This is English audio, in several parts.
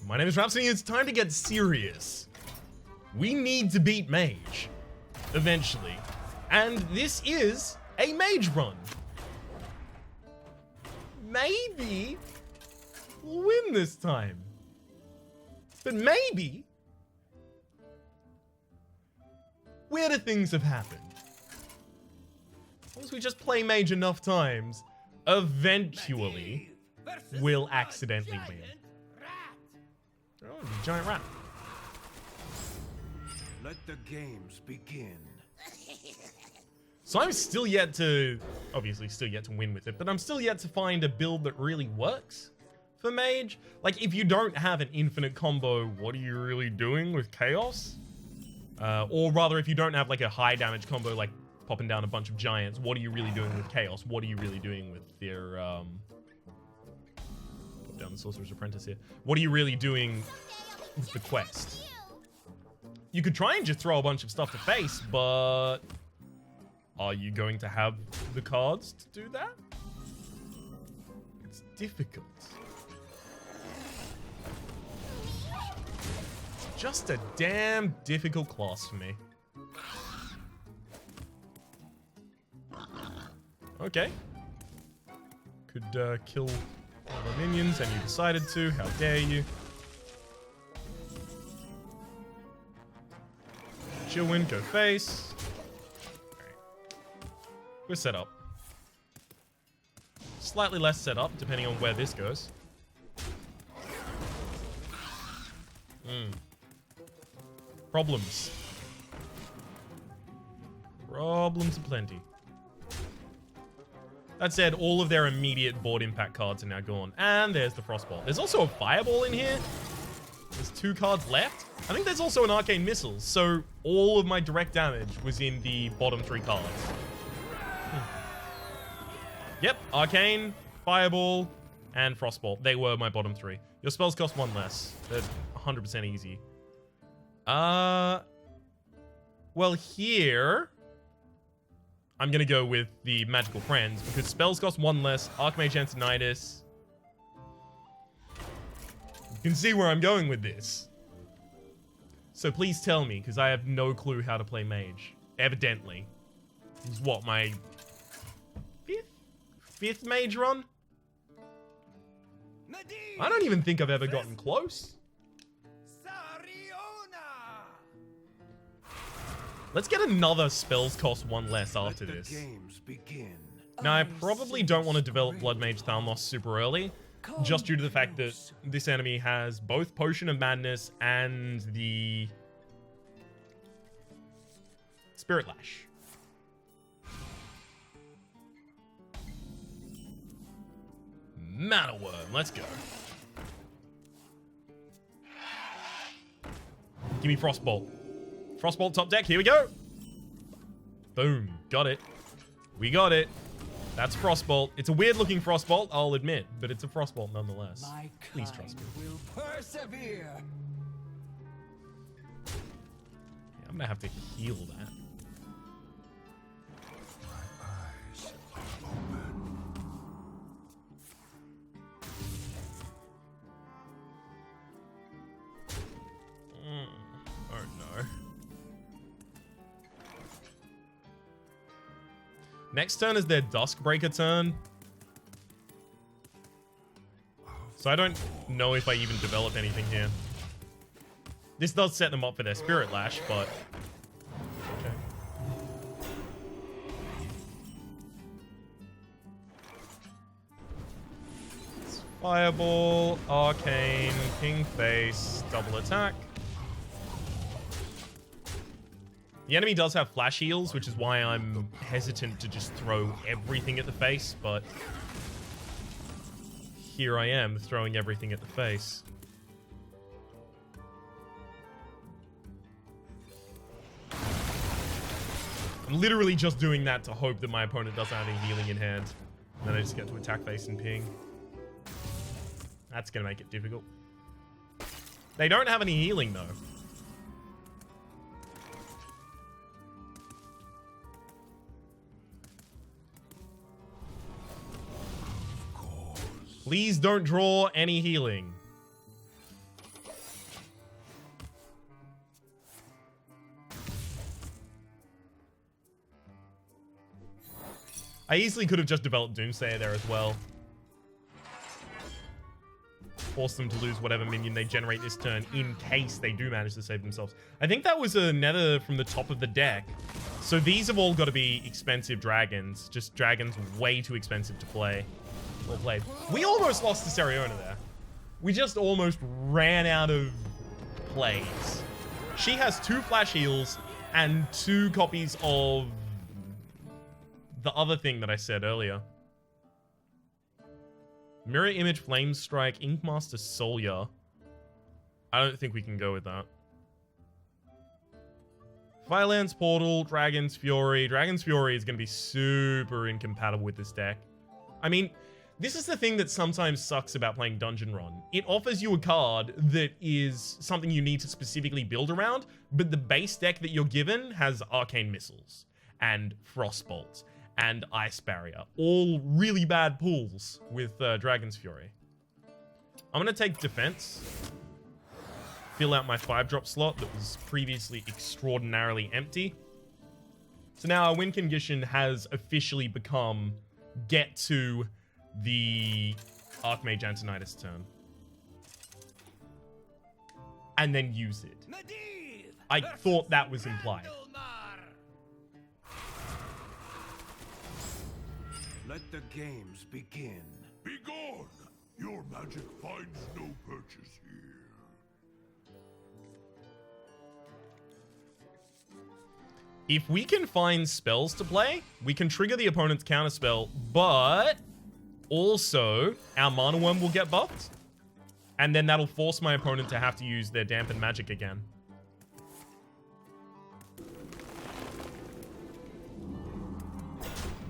My name is Rhapsody, it's time to get serious. We need to beat Mage. Eventually. And this is a Mage run. Maybe we'll win this time. But maybe weirder things have happened. Once we just play Mage enough times, eventually we'll accidentally win. Oh, the giant rat. Let the games begin. So I'm still yet to, obviously still yet to win with it, but I'm still yet to find a build that really works for Mage. Like, if you don't have an infinite combo, what are you really doing with Chaos? Or rather, if you don't have like a high damage combo, like popping down a bunch of giants, what are you really doing with Chaos? What are you really doing with their, put down the Sorcerer's Apprentice here. What are you really doing with the quest? You could try and just throw a bunch of stuff to face, but are you going to have the cards to do that? It's difficult. It's just a damn difficult class for me. Okay. Could kill all the minions, and you decided to. How dare you? Chillwind, go face. Alright. We're set up. Slightly less set up, depending on where this goes. Problems. Problems aplenty. That said, all of their immediate board impact cards are now gone. And there's the Frostbolt. There's also a Fireball in here. There's 2 cards left. I think there's also an Arcane Missile, so all of my direct damage was in the bottom 3 cards. Yep, Arcane, Fireball, and Frostbolt. They were my bottom 3. Your spells cost 1 less. They're 100% easy. Well, here I'm gonna go with the Magical Friends, because spells cost 1 less, Archmage Antonidas. You can see where I'm going with this. So please tell me, because I have no clue how to play Mage. Evidently. This is what, my fifth Mage run? I don't even think I've ever gotten close. Let's get another spells cost 1 less after this. Now, I probably don't want to develop Blood Mage Thalmos super early, just due to the fact that this enemy has both Potion of Madness and the Spirit Lash. Mana Worm, let's go. Give me Frostbolt. Frostbolt top deck, here we go. Boom, got it. We got it. That's Frostbolt. It's a weird looking Frostbolt, I'll admit, but it's a Frostbolt nonetheless. Please trust me. Will persevere. Yeah, I'm gonna have to heal that. My eyes are open. Oh no. Next turn is their Duskbreaker turn. So I don't know if I even develop anything here. This does set them up for their Spirit Lash, but... okay. It's Fireball, Arcane, King Face, double attack. The enemy does have flash heals, which is why I'm hesitant to just throw everything at the face, but here I am throwing everything at the face. I'm literally just doing that to hope that my opponent doesn't have any healing in hand. And then I just get to attack face and ping. That's going to make it difficult. They don't have any healing, though. Please don't draw any healing. I easily could have just developed Doomsayer there as well. Force them to lose whatever minion they generate this turn in case they do manage to save themselves. I think that was a nether from the top of the deck. So these have all got to be expensive dragons. Just dragons way too expensive to play. Well played. We almost lost to Seriona there. We just almost ran out of plays. She has 2 flash heals and 2 copies of the other thing that I said earlier. Mirror Image, Flame Strike, Inkmaster, Solya. I don't think we can go with that. Firelands Portal, Dragon's Fury. Dragon's Fury is going to be super incompatible with this deck. I mean, this is the thing that sometimes sucks about playing Dungeon Run. It offers you a card that is something you need to specifically build around, but the base deck that you're given has Arcane Missiles and Frostbolt and Ice Barrier. All really bad pulls with Dragon's Fury. I'm going to take Defense. Fill out my 5-drop slot that was previously extraordinarily empty. So now our win condition has officially become get to the Archmage Antonidas turn. And then use it. I thought that was implied. Let the games begin. Begone! Your magic finds no purchase here. If we can find spells to play, we can trigger the opponent's counterspell, but also our Mana Worm will get buffed. And then that'll force my opponent to have to use their Dampen Magic again.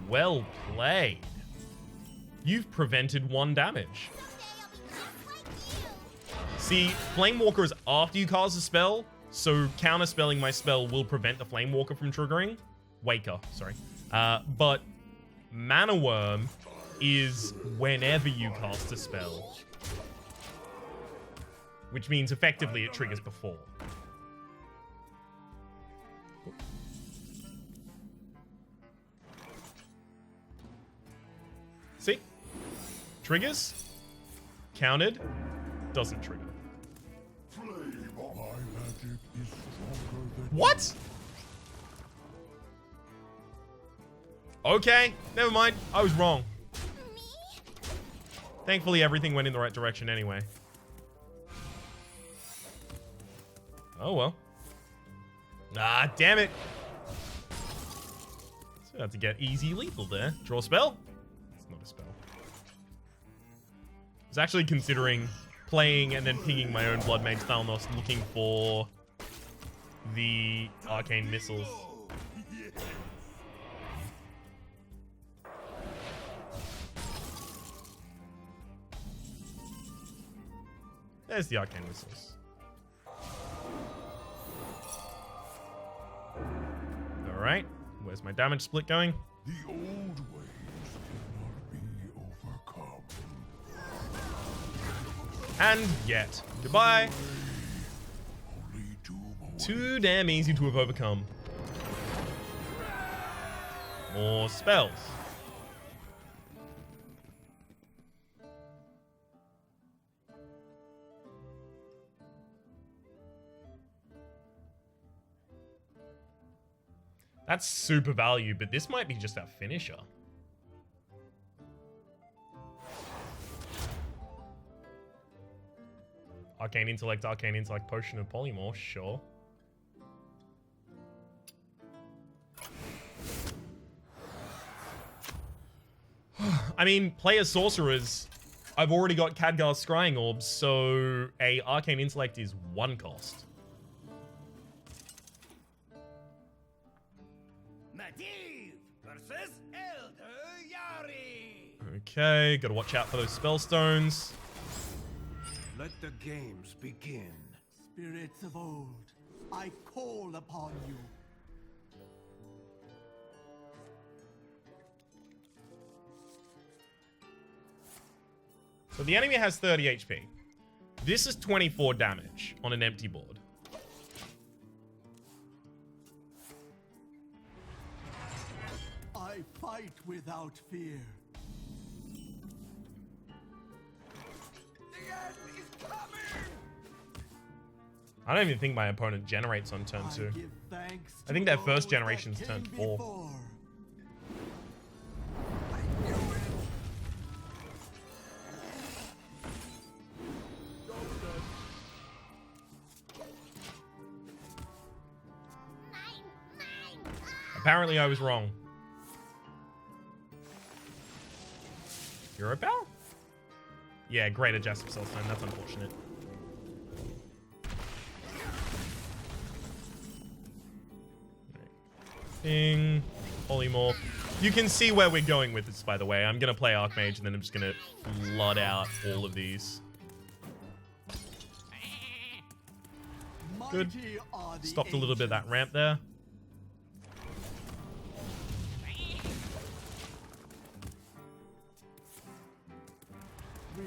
Well played. You've prevented 1 damage. See, Flame Walker is after you cast a spell, so counterspelling my spell will prevent the Flame Walker from triggering. Waker, sorry. But Mana Worm is whenever you cast a spell. Which means effectively it triggers before. See? Triggers. Counted. Doesn't trigger. My magic is stronger than What? Okay, never mind. I was wrong. Thankfully, everything went in the right direction anyway. Oh well. Ah, damn it. So I had to get easy lethal there. Draw a spell. It's not a spell. I was actually considering playing and then pinging my own Blood Mage Thalnos looking for the Arcane Missiles. There's the Arcane Missiles. Alright, where's my damage split going? the old ways cannot be overcome. And yet. Goodbye. Only doom awaits. Too damn easy to have overcome. More spells. That's super value, but this might be just our finisher. Arcane Intellect, Potion of Polymorph, sure. I mean, player sorcerers, I've already got Khadgar's Scrying Orbs, so a Arcane Intellect is 1 cost. Okay, gotta watch out for those spellstones. Let the games begin. Spirits of old, I call upon you. So the enemy has 30 HP. This is 24 damage on an empty board. I fight fight without fear. The end is coming! I don't even think my opponent generates on turn 2. give thanks I think their to first those generation's that turn came 4. before. I knew it! Apparently I was wrong. You're a bell? Yeah, great adjustive cell stone. That's unfortunate. Ding. Polymorph. You can see where we're going with this, by the way. I'm going to play Archmage, and then I'm just going to flood out all of these. Good. Mighty are the Stopped a little bit of that ramp there.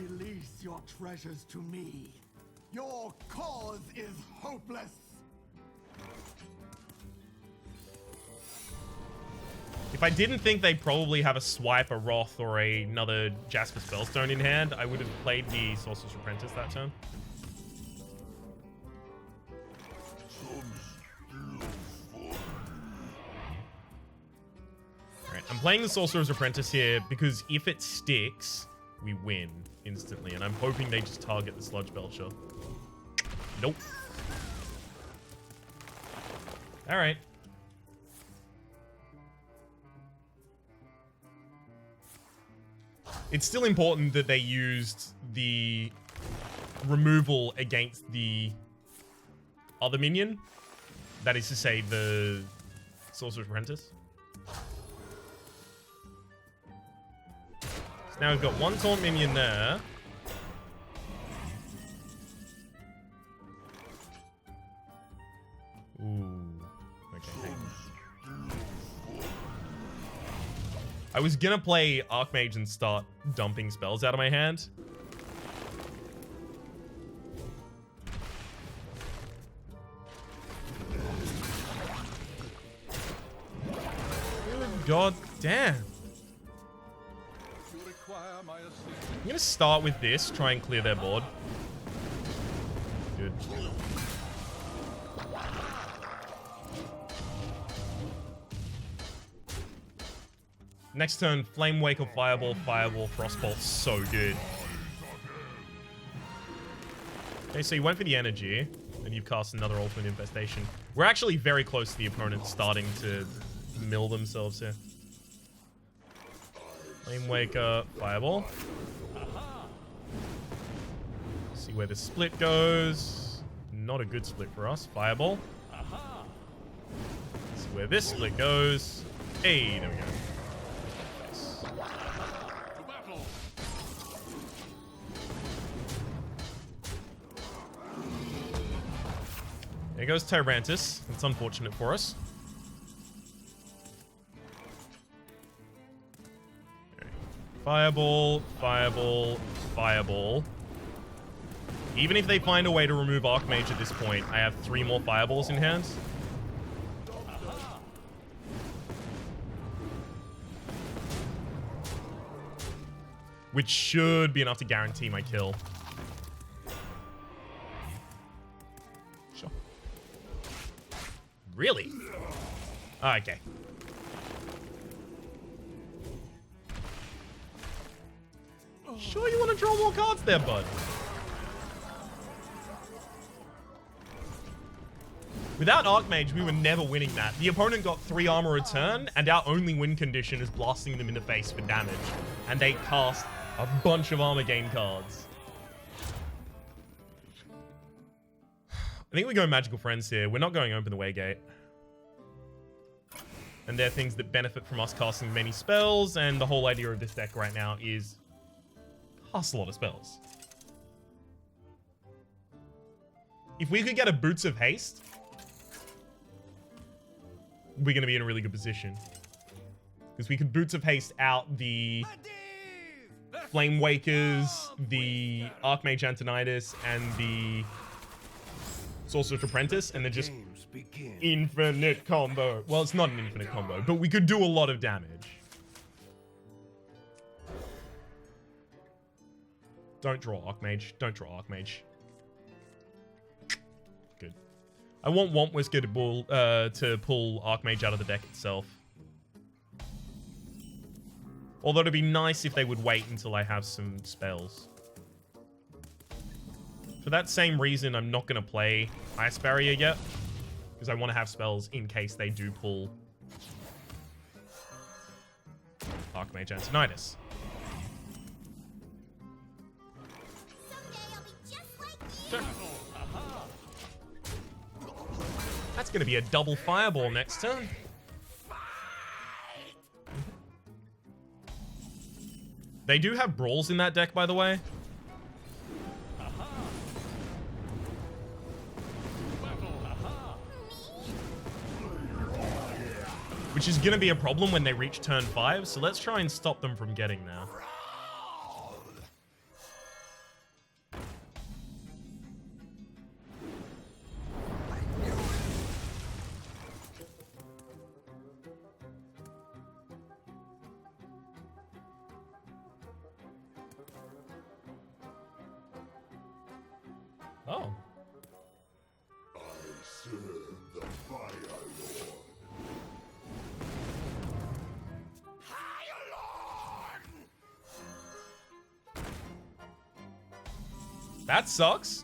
Release your treasures to me. Your cause is hopeless. If I didn't think they probably have a Swipe, a Wrath, or another Jasper Spellstone in hand, I would have played the Sorcerer's Apprentice that turn. Alright, I'm playing the Sorcerer's Apprentice here because if it sticks, we win instantly. And I'm hoping they just target the Sludge Belcher. Nope. Alright. It's still important that they used the removal against the other minion. That is to say, the Sorcerer's Apprentice. So now we've got one taunt minion there. Ooh. Okay, hang on. I was gonna play Archmage and start dumping spells out of my hand. God damn. I'm gonna start with this, try and clear their board. Good. Next turn, Flame Wake or Fireball, Fireball, Frostbolt, so good. Okay, so you went for the energy, and you've cast another Ultimate Infestation. We're actually very close to the opponent starting to mill themselves here. Flame Waker, Fireball. See where the split goes. Not a good split for us. Fireball. See where this split goes. Hey, there we go. There goes Tyrantus. It's unfortunate for us. Okay. Fireball, Fireball, Fireball. Even if they find a way to remove Archmage at this point, I have 3 more Fireballs in hand. Which should be enough to guarantee my kill. Sure. Really? Oh, okay. Sure you want to draw more cards there, bud? Without Archmage, we were never winning that. The opponent got 3 armor a turn, and our only win condition is blasting them in the face for damage. And they cast a bunch of armor gain cards. I think we go Magical Friends here. We're not going Open the Waygate. And there are things that benefit from us casting many spells, and the whole idea of this deck right now is cast a lot of spells. If we could get a Boots of Haste, we're going to be in a really good position. Because we could Boots of Haste out the Flame Wakers, the Archmage Antonidas, and the Sorcerer's Apprentice, and then just infinite combo. Well, it's not an infinite combo, but we could do a lot of damage. Don't draw Archmage. Don't draw Archmage. Good. I want Womp Whisker to pull Archmage out of the deck itself. Although it'd be nice if they would wait until I have some spells. For that same reason, I'm not going to play Ice Barrier yet. Because I want to have spells in case they do pull Archmage Antonidas. Sure. That's going to be a double fireball next turn. They do have brawls in that deck, by the way. Which is going to be a problem when they reach turn 5, so let's try and stop them from getting there. Oh. I serve the Fire Lord. That sucks.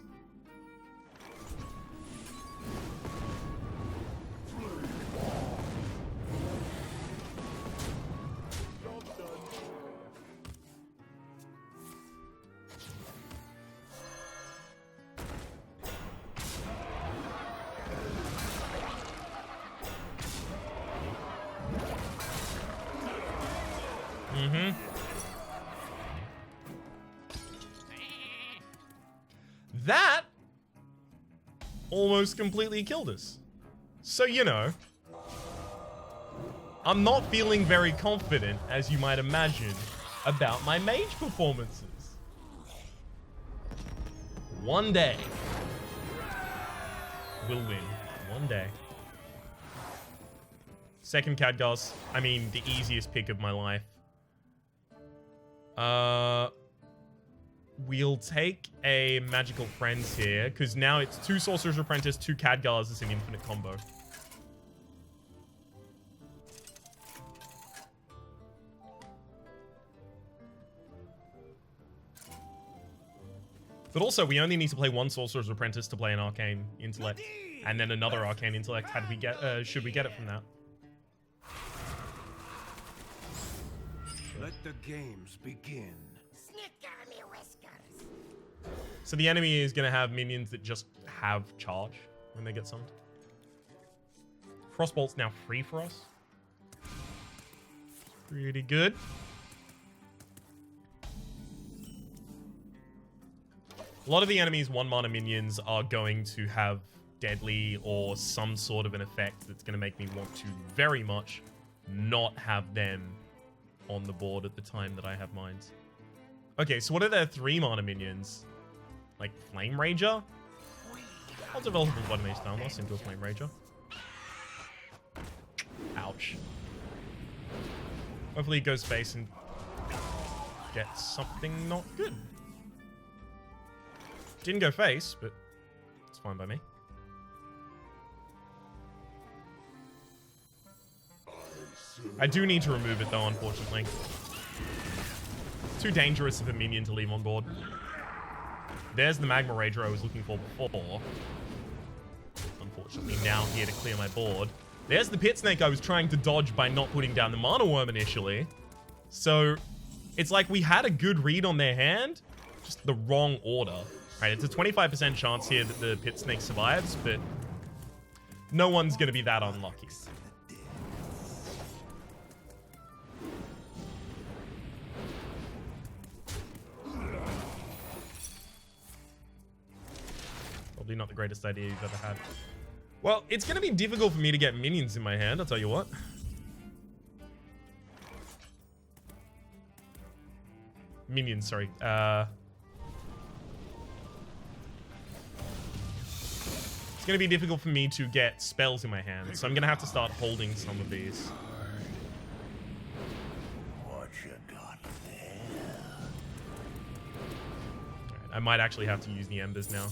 That almost completely killed us. So, you know, I'm not feeling very confident, as you might imagine, about my mage performances. One day, we'll win. One day. Second Khadgos. I mean, the easiest pick of my life. We'll take a Magical Friends here, because now it's 2 Sorcerer's Apprentice, 2 Khadgars as an infinite combo. But also, we only need to play 1 Sorcerer's Apprentice to play an Arcane Intellect, and then another Arcane Intellect. Should we get it from that? Let the games begin. So the enemy is going to have minions that just have charge when they get summoned. Frostbolt's now free for us. Pretty good. A lot of the enemy's 1-mana minions are going to have deadly or some sort of an effect that's going to make me want to very much not have them on the board at the time that I have mines. Okay, so what are their 3-mana minions? Like Flame Rager? I'll develop a Blood Mage Downloss into a Flame Rager. Ouch. Hopefully he goes face and gets something not good. Didn't go face, but it's fine by me. I do need to remove it though, unfortunately. Too dangerous of a minion to leave on board. There's the Magma Rager I was looking for before. Unfortunately, now here to clear my board. There's the Pit Snake I was trying to dodge by not putting down the Mana Worm initially. So, it's like we had a good read on their hand, just the wrong order. Right, it's a 25% chance here that the Pit Snake survives, but no one's going to be that unlucky. Probably not the greatest idea you've ever had. Well, it's going to be difficult for me to get minions in my hand, I'll tell you what. Minions, sorry. It's going to be difficult for me to get spells in my hand, so I'm going to have to start holding some of these. What you got there? I might actually have to use the embers now.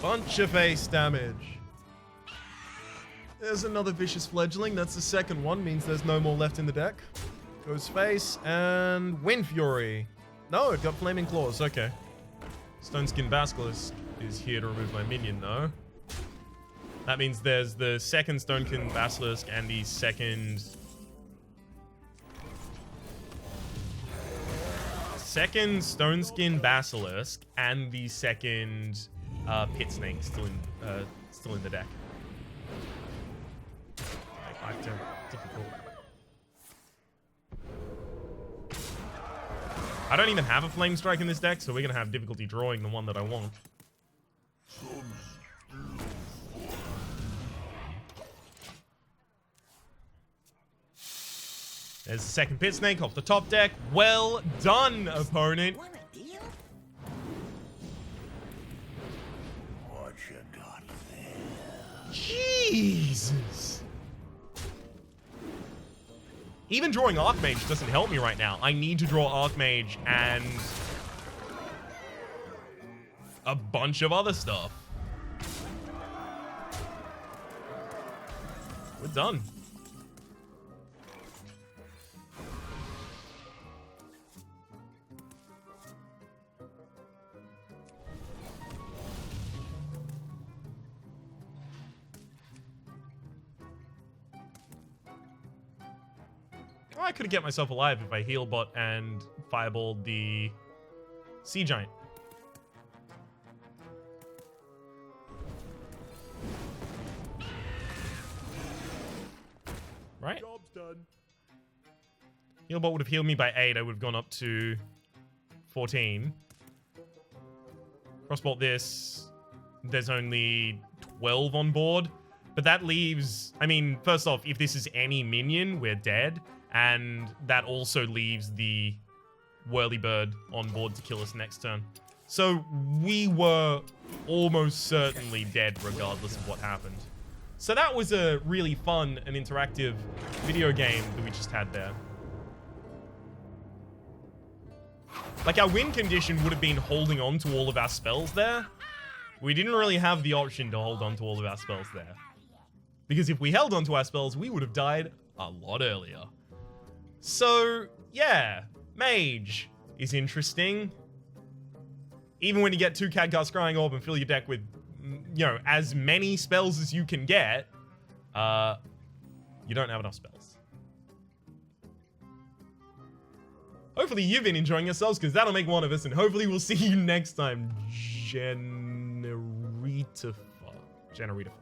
Bunch of face damage. There's another vicious fledgling. That's the second one. Means there's no more left in the deck. Goes face and Wind Fury. No, it got Flaming Claws. Okay. Stoneskin Basilisk is here to remove my minion though. That means there's the second Stoneskin Basilisk and the second Stoneskin Basilisk and the second Pit Snake still in the deck. Like, difficult. I don't even have a Flame Strike in this deck, so we're gonna have difficulty drawing the one that I want. There's the second Pit Snake off the top deck. Well done, opponent. What you got there? Jesus. Even drawing Archmage doesn't help me right now. I need to draw Archmage and a bunch of other stuff. We're done. I could get myself alive if I heal bot and fireballed the Sea Giant. Right? Job's done. Heal bot would have healed me by 8. I would have gone up to 14. Crossbolt this. There's only 12 on board. But that leaves... I mean, first off, if this is any minion, we're dead. And that also leaves the Whirlybird on board to kill us next turn. So we were almost certainly dead regardless of what happened. So that was a really fun and interactive video game that we just had there. Like, our win condition would have been holding on to all of our spells there. We didn't really have the option to hold on to all of our spells there. Because if we held on to our spells, we would have died a lot earlier. So, yeah, Mage is interesting. Even when you get 2 Khadgar Scrying Orb and fill your deck with, you know, as many spells as you can get, you don't have enough spells. Hopefully you've been enjoying yourselves, because that'll make one of us, and hopefully we'll see you next time. Generita.